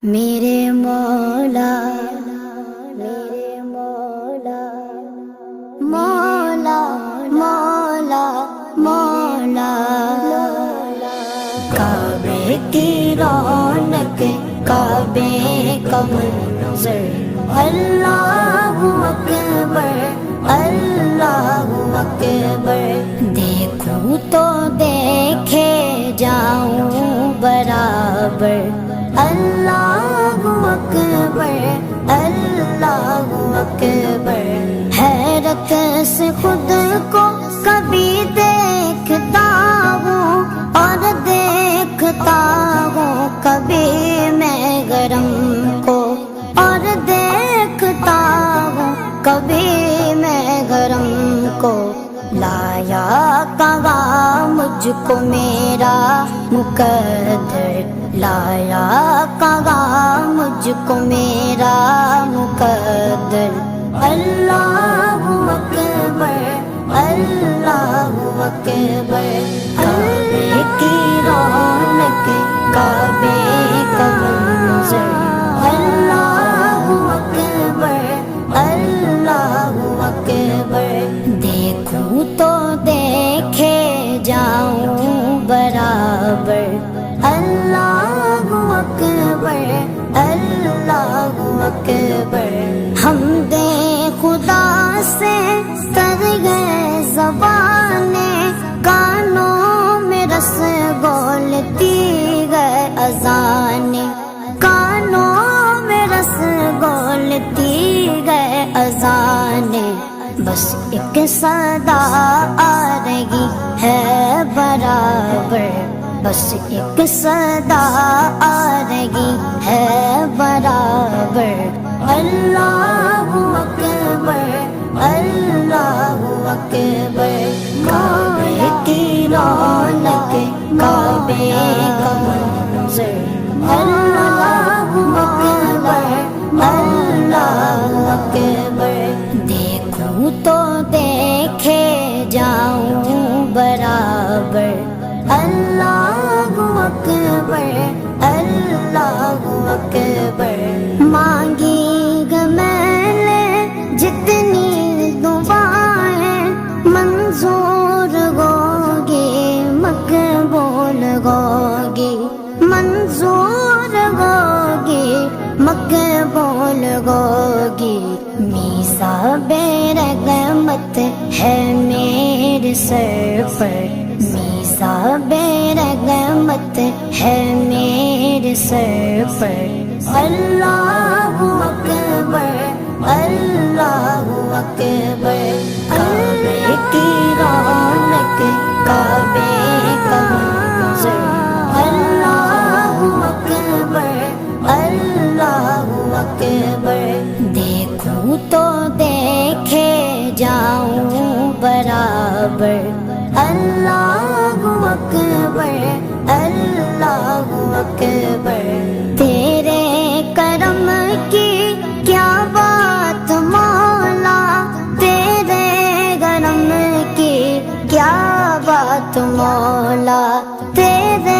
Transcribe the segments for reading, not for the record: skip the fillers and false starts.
میرے مولا میرے مولا مولا مولا مولا کعبے کی رونق کعبے کا منظر اللہ اکبر اللہ اکبر دیکھوں تو دیکھے جاؤں برابر اللہ اکبر اللہ اکبر حیرت سے خود کو کبھی دیکھتا ہوں اور دیکھتا ہوں کبھی میں گرم کو اور دیکھتا ہوں کبھی میں گرم کو لایا کہاں مجھ کو میرا مقدر لایا کہاں مجھ کو میرا مقدر اللہ اکبر اللہ اکبر کعبے کی رونق کعبے کا منظر اللہ اکبر اللہ اکبر دیکھوں تو دیکھے جاؤں برابر اللہ اکبر اللہ اکبر حمد خدا سے تر گئے زبانیں کانوں میں رس گولتی گئے اذانیں کانوں میں رس گولتی گئے اذانیں بس ایک صدا آ رہی ہے برابر بس ایک صدا آ رہی ہے برابر اللہ اکبر اللہ اکبر کعبے کی رونق کعبے کا منظر اللہ اکبر اللہ اکبر دیکھوں تو دیکھے جاؤں برابر اللہ اکبر اللہ اکبر مانگی گا میں نے جتنی دعائیں منظور ہوگی مقبول ہوگی منظور ہوگی مقبول ہوگی میثاق رحمت ہے میرے سر پر میثاق رحمت ہے میرے سر پر اللہ اکبر اللہ اکبر کعبے کی رونق کعبے کا منظر اللہ اکبر اللہ اکبر دیکھوں تو دیکھے جاؤں برابر اللہ اکبر اللہ اکبر تیرے کرم کی کیا بات مولا تیرے کرم کی کیا بات مولا تیرے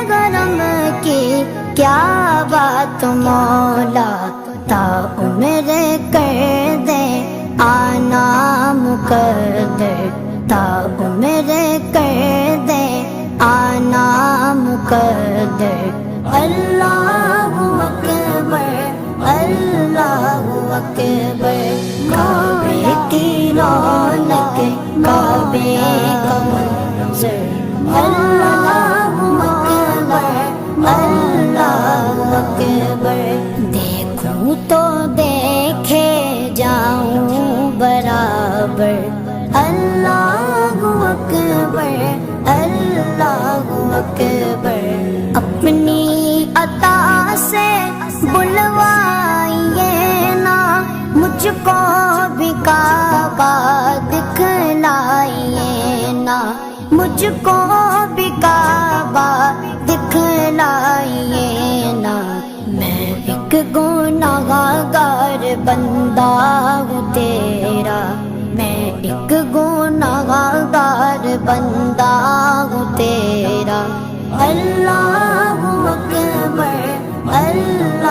کرم کی کیا بات مولا تا عمر کر دے آنا مقدر تا عمر کر دے آنا مقدر اللہ اکبر اللہ اکبر کعبے کی رونق کعبے کا منظر اللہ اکبر اللہ اکبر دیکھوں تو دیکھے جاؤں برابر اللہ اکبر اللہ اکبر اپنی عطا سے بلوائیے نا مجھ کو بھی کعبہ دکھلائیے نا مجھ کو بھی کعبہ دکھلائیے نا میں ایک گنہگار بندہ ہوں تیرا میں ایک گنہگار بندہ ہوں تیرا اللہ اکبر اللہ